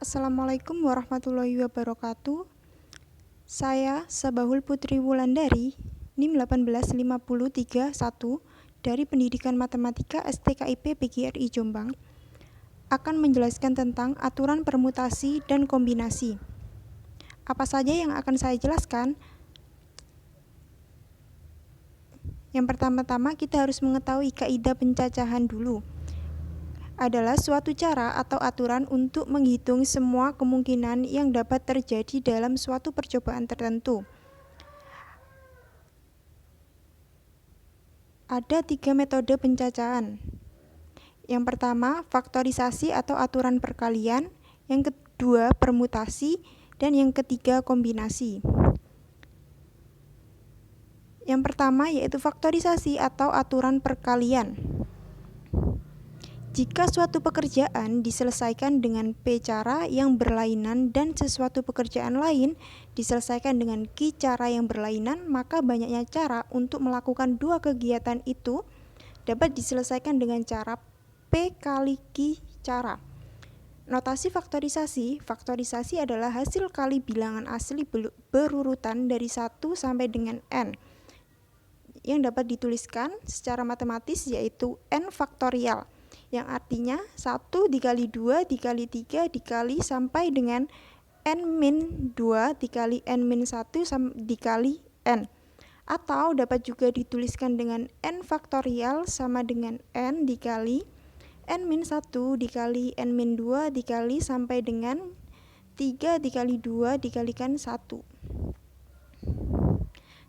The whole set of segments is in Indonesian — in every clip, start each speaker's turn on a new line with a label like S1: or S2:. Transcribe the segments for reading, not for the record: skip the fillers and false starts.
S1: Assalamualaikum warahmatullahi wabarakatuh. Saya Sabahul Putri Wulandari, NIM 18531 dari Pendidikan Matematika STKIP PGRI Jombang, akan menjelaskan tentang aturan permutasi dan kombinasi. Apa saja yang akan saya jelaskan? Yang pertama-tama kita harus mengetahui kaidah pencacahan dulu. Adalah suatu cara atau aturan untuk menghitung semua kemungkinan yang dapat terjadi dalam suatu percobaan tertentu. Ada 3 metode pencacahan. Yang pertama, faktorisasi atau aturan perkalian, yang kedua, permutasi, dan yang ketiga, kombinasi. Yang pertama yaitu faktorisasi atau aturan perkalian. Jika suatu pekerjaan diselesaikan dengan P cara yang berlainan dan sesuatu pekerjaan lain diselesaikan dengan Q cara yang berlainan, maka banyaknya cara untuk melakukan dua kegiatan itu dapat diselesaikan dengan cara P kali Q cara. Notasi faktorisasi. Faktorisasi adalah hasil kali bilangan asli berurutan dari 1 sampai dengan N yang dapat dituliskan secara matematis yaitu N faktorial, yang artinya 1 dikali 2 dikali 3 dikali sampai dengan N-2 dikali N-1 dikali N. Atau dapat juga dituliskan dengan N faktorial sama dengan N dikali N-1 dikali N-2 dikali sampai dengan 3 dikali 2 dikalikan 1.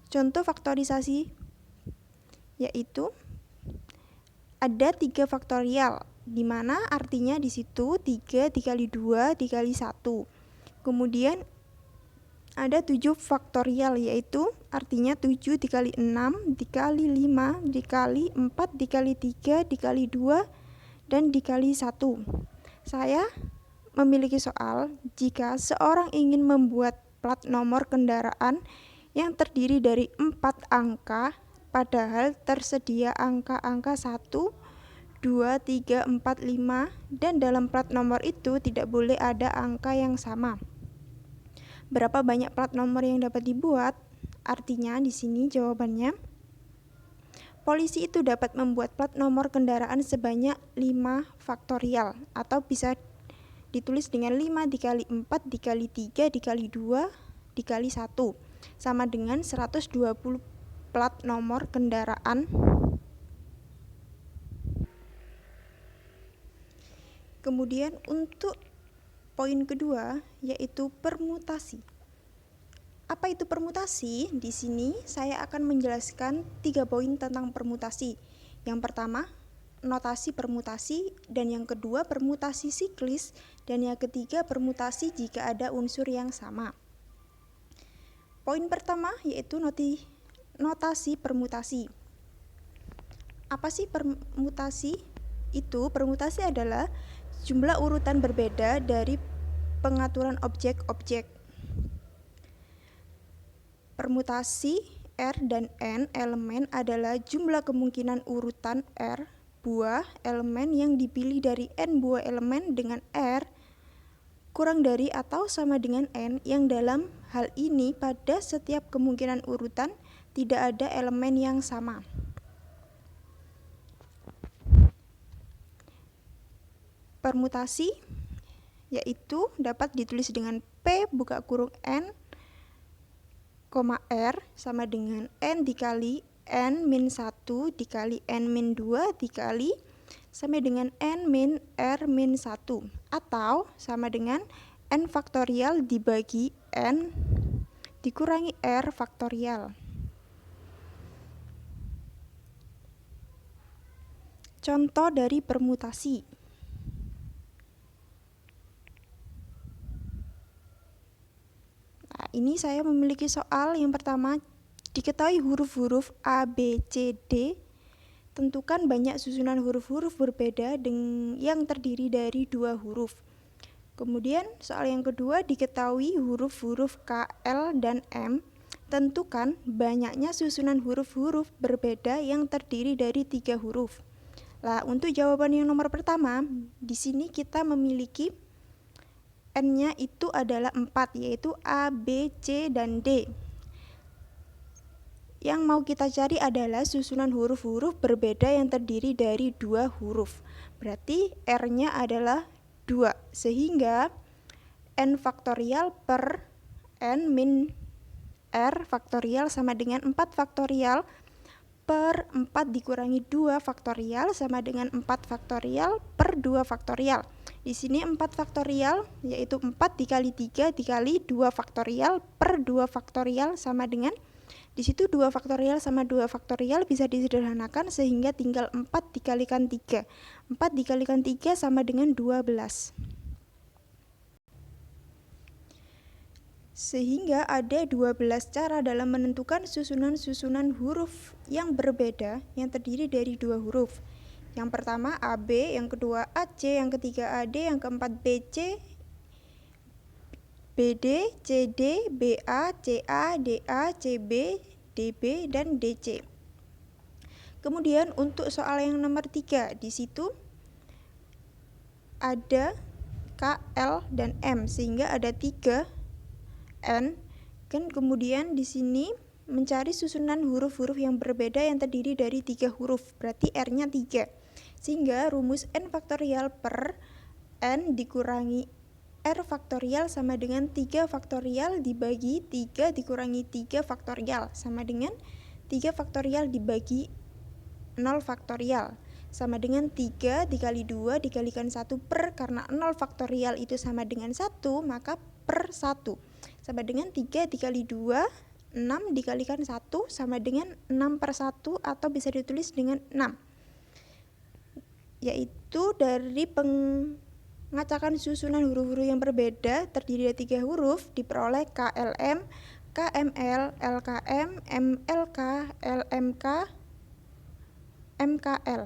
S1: Contoh faktorisasi yaitu ada 3 faktorial, di mana artinya di situ 3 dikali 2 dikali 1. Kemudian ada 7 faktorial, yaitu artinya 7 dikali 6 dikali 5 dikali 4 dikali 3 dikali 2 dan dikali 1. Saya memiliki soal, jika seorang ingin membuat plat nomor kendaraan yang terdiri dari 4 angka, padahal tersedia angka-angka 1, 2, 3, 4, 5, dan dalam plat nomor itu tidak boleh ada angka yang sama. Berapa banyak plat nomor yang dapat dibuat? Artinya di sini jawabannya, polisi itu dapat membuat plat nomor kendaraan sebanyak 5 faktorial, atau bisa ditulis dengan 5 dikali 4 dikali 3 dikali 2 dikali 1, sama dengan 120 plat nomor kendaraan. Kemudian untuk poin kedua yaitu permutasi. Apa itu permutasi? Di sini saya akan menjelaskan 3 poin tentang permutasi. Yang pertama, notasi permutasi, dan yang kedua permutasi siklis, dan yang ketiga permutasi jika ada unsur yang sama. Poin pertama yaitu notasi permutasi. Apa sih permutasi? Permutasi adalah jumlah urutan berbeda dari pengaturan objek-objek. Permutasi R dan N elemen adalah jumlah kemungkinan urutan R buah elemen yang dipilih dari N buah elemen dengan R kurang dari atau sama dengan N, yang dalam hal ini pada setiap kemungkinan urutan tidak ada elemen yang sama. Permutasi yaitu dapat ditulis dengan P buka kurung N, R sama dengan N dikali N-1 dikali N-2 dikali sama dengan N-R-1, atau sama dengan N faktorial dibagi N dikurangi R faktorial. Contoh dari permutasi. Nah, ini saya memiliki soal yang pertama, diketahui huruf-huruf A, B, C, D. Tentukan banyak susunan huruf-huruf berbeda yang terdiri dari 2 huruf. Kemudian soal yang kedua, diketahui huruf-huruf K, L, dan M. Tentukan banyaknya susunan huruf-huruf berbeda yang terdiri dari 3 huruf. Nah, untuk jawaban yang nomor pertama, di sini kita memiliki N-nya itu adalah 4, yaitu A, B, C, dan D. Yang mau kita cari adalah susunan huruf-huruf berbeda yang terdiri dari 2 huruf. Berarti R-nya adalah 2, sehingga N faktorial per N min R faktorial sama dengan 4 faktorial per 4 dikurangi 2 faktorial sama dengan 4 faktorial per 2 faktorial. Di sini 4 faktorial yaitu 4 dikali 3 dikali 2 faktorial per 2 faktorial sama dengan, di situ 2 faktorial sama 2 faktorial bisa disederhanakan sehingga tinggal 4 dikalikan 3. 4 dikalikan 3 sama dengan 12. Sehingga ada 12 cara dalam menentukan susunan-susunan huruf yang berbeda yang terdiri dari 2 huruf. Yang pertama AB, yang kedua AC, yang ketiga AD, yang keempat BC, BD, CD, BA, CA, DA, CB, DB, dan DC. Kemudian untuk soal yang nomor 3, di situ ada K, L, dan M, sehingga ada 3 N. Kan kemudian di sini mencari susunan huruf-huruf yang berbeda yang terdiri dari 3 huruf, berarti R-nya 3. Sehingga rumus N faktorial per N dikurangi R faktorial sama dengan 3 faktorial dibagi 3 dikurangi 3 faktorial sama dengan 3 faktorial dibagi 0 faktorial sama dengan 3 dikali 2 dikalikan 1 per, karena 0 faktorial itu sama dengan 1, maka per 1 sama dengan 3 dikali 2, 6 dikalikan 1 sama dengan 6 per 1, atau bisa ditulis dengan 6. Yaitu dari pengacakan susunan huruf-huruf yang berbeda terdiri dari 3 huruf diperoleh KLM, KML, LKM, MLK, LMK, MKL.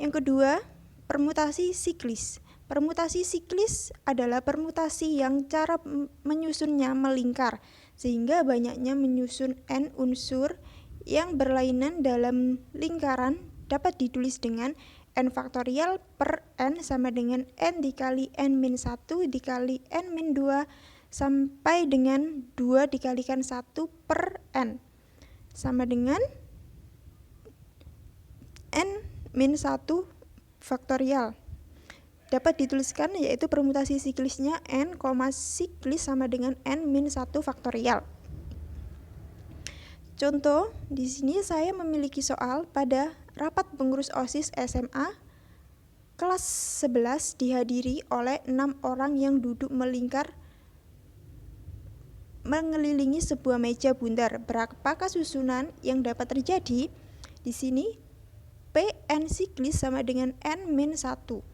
S1: Yang kedua, permutasi siklis. Permutasi siklis adalah permutasi yang cara menyusunnya melingkar, sehingga banyaknya menyusun N unsur yang berlainan dalam lingkaran dapat ditulis dengan N faktorial per N sama dengan N dikali N-1 dikali N-2 sampai dengan 2 dikalikan 1 per N sama dengan N-1 faktorial. Dapat dituliskan yaitu permutasi siklisnya N, siklis sama dengan N-1 faktorial. Contoh, di sini saya memiliki soal pada rapat pengurus OSIS SMA kelas 11 dihadiri oleh 6 orang yang duduk melingkar mengelilingi sebuah meja bundar. Berapakah susunan yang dapat terjadi? Di sini P(N) siklis sama dengan N-1.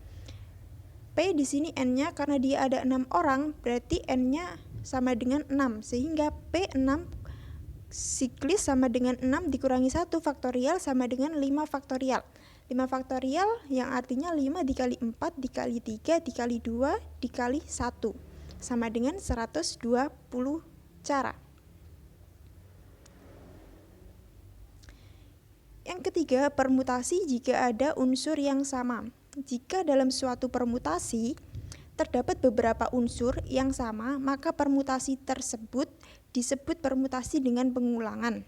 S1: P di sini N-nya karena dia ada 6 orang, berarti N-nya sama dengan 6, sehingga P6 siklis sama dengan 6 dikurangi 1 faktorial sama dengan 5 faktorial. 5 faktorial yang artinya 5 dikali 4 dikali 3 dikali 2 dikali 1 sama dengan 120 cara. Yang ketiga, permutasi jika ada unsur yang sama. Jika dalam suatu permutasi terdapat beberapa unsur yang sama, maka permutasi tersebut disebut permutasi dengan pengulangan.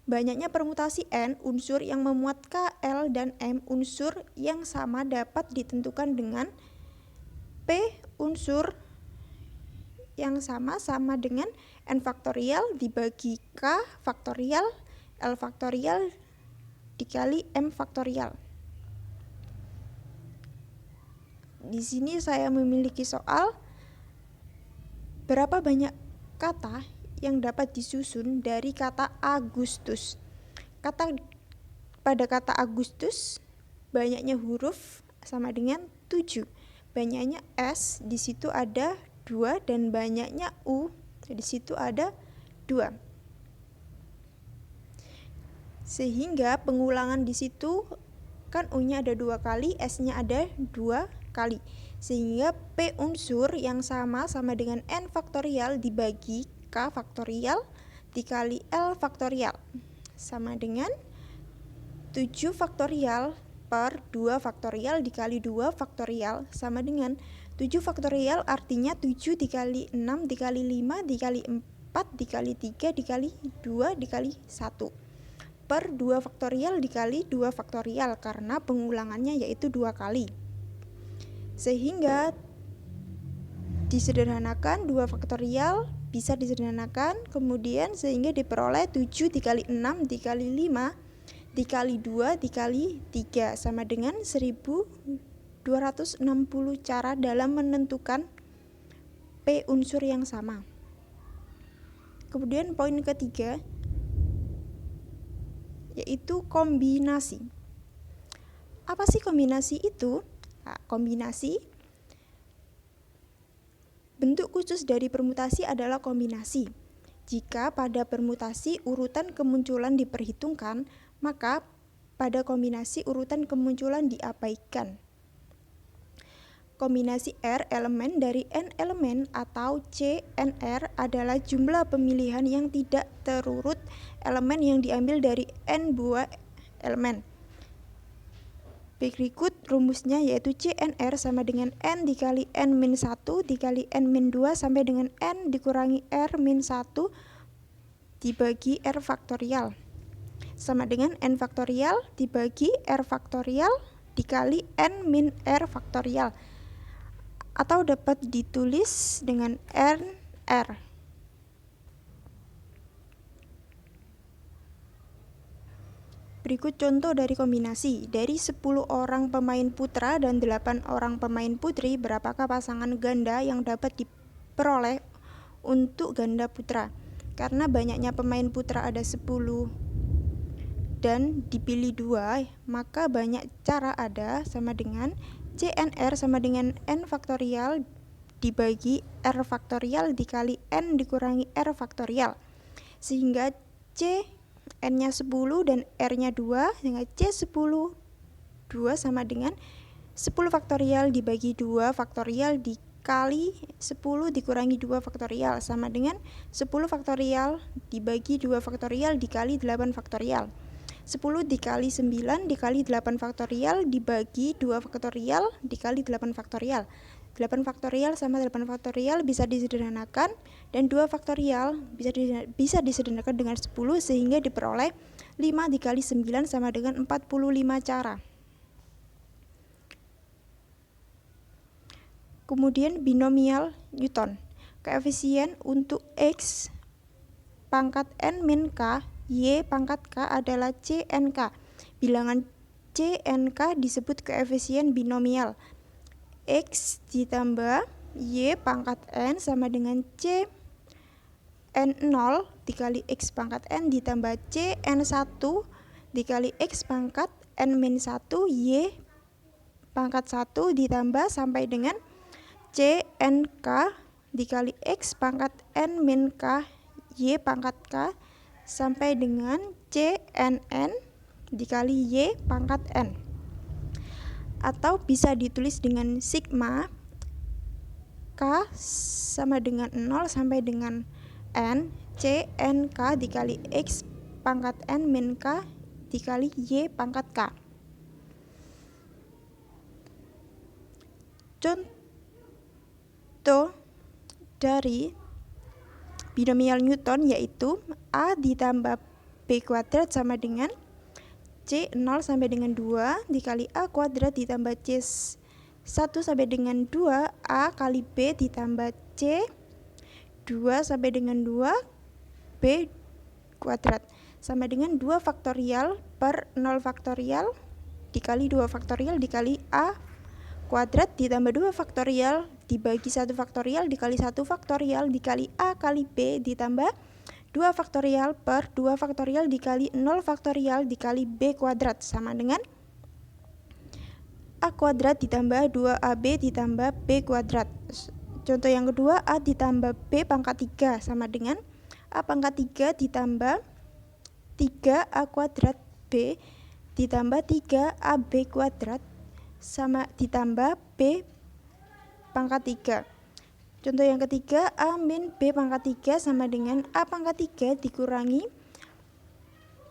S1: Banyaknya permutasi N unsur yang memuat K, L, dan M unsur yang sama dapat ditentukan dengan P unsur yang sama dengan N faktorial dibagi K faktorial, L faktorial dikali M faktorial. Di sini saya memiliki soal berapa banyak kata yang dapat disusun dari kata Agustus. Pada kata Agustus banyaknya huruf sama dengan 7. Banyaknya S di situ ada 2 dan banyaknya U di situ ada 2. Sehingga pengulangan di situ kan U-nya ada 2 kali, S-nya ada 2 kali. Sehingga P unsur yang sama dengan N faktorial dibagi K faktorial dikali L faktorial sama dengan 7 faktorial per 2 faktorial dikali 2 faktorial sama dengan 7 faktorial artinya 7 dikali 6 dikali 5 dikali 4 dikali 3 dikali 2 dikali 1 per 2 faktorial dikali 2 faktorial karena pengulangannya yaitu 2 kali. Sehingga disederhanakan 2 faktorial bisa disederhanakan kemudian sehingga diperoleh 7 dikali 6 dikali 5 dikali 2 dikali 3 sama dengan 1260 cara dalam menentukan P unsur yang sama. Kemudian poin ketiga yaitu kombinasi. Apa sih kombinasi itu? Nah, kombinasi bentuk khusus dari permutasi adalah kombinasi. Jika pada permutasi urutan kemunculan diperhitungkan, maka pada kombinasi urutan kemunculan diabaikan. Kombinasi R elemen dari N elemen atau CNR adalah jumlah pemilihan yang tidak terurut elemen yang diambil dari N buah elemen. Berikut rumusnya yaitu CNR sama dengan N dikali N-1 dikali N-2 sampai dengan N dikurangi R-1 dibagi R faktorial sama dengan N faktorial dibagi R faktorial dikali N min R faktorial atau dapat ditulis dengan NR. Berikut contoh dari kombinasi. Dari 10 orang pemain putra dan 8 orang pemain putri, berapakah pasangan ganda yang dapat diperoleh untuk ganda putra? Karena banyaknya pemain putra ada 10 dan dipilih 2, maka banyak cara ada sama dengan CNR sama dengan N faktorial dibagi R faktorial dikali N dikurangi R faktorial. Sehingga C N-nya 10 dan R-nya 2 dengan C10 2 sama dengan 10 faktorial dibagi 2 faktorial dikali 10 dikurangi 2 faktorial sama dengan 10 faktorial dibagi 2 faktorial dikali 8 faktorial. 10 dikali 9 dikali 8 faktorial dibagi 2 faktorial dikali 8 faktorial. 8 faktorial sama 8 faktorial bisa disederhanakan dan 2 faktorial bisa disederhanakan dengan 10 sehingga diperoleh 5 dikali 9 sama dengan 45 cara. Kemudian binomial Newton. Koefisien untuk X pangkat N min K Y pangkat K adalah CNK. Bilangan CNK disebut koefisien binomial. X ditambah Y pangkat N sama dengan C N0 dikali X pangkat N ditambah CN1 dikali X pangkat N-1 Y pangkat 1 ditambah sampai dengan CNK dikali X pangkat N-K Y pangkat K sampai dengan CNN dikali Y pangkat N. Atau bisa ditulis dengan sigma K sama dengan 0 sampai dengan N CNK dikali X pangkat N min K dikali Y pangkat K. Contoh dari binomial Newton yaitu A ditambah B kuadrat sama dengan C0 sampai dengan 2 dikali A kuadrat ditambah C1 sampai dengan 2 A kali B ditambah C 2 sampai dengan 2 B kuadrat sama dengan 2 faktorial per 0 faktorial dikali 2 faktorial dikali A kuadrat ditambah 2 faktorial dibagi 1 faktorial dikali 1 faktorial dikali A kali B ditambah 2 faktorial per 2 faktorial dikali 0 faktorial dikali B kuadrat sama dengan A kuadrat ditambah 2AB ditambah B kuadrat. Contoh yang kedua, A ditambah B pangkat 3 sama dengan A pangkat 3 ditambah 3A kuadrat B ditambah 3AB kuadrat sama ditambah B pangkat 3. Contoh yang ketiga, A min B pangkat 3 sama dengan A pangkat 3 dikurangi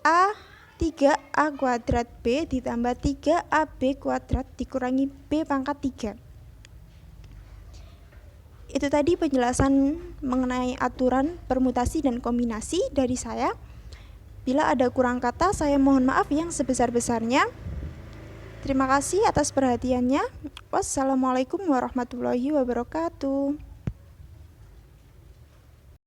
S1: A 3A kuadrat B ditambah 3AB kuadrat dikurangi B pangkat 3. Itu tadi penjelasan mengenai aturan permutasi dan kombinasi dari saya. Bila ada kurang kata, saya mohon maaf yang sebesar-besarnya. Terima kasih atas perhatiannya. Wassalamualaikum warahmatullahi wabarakatuh.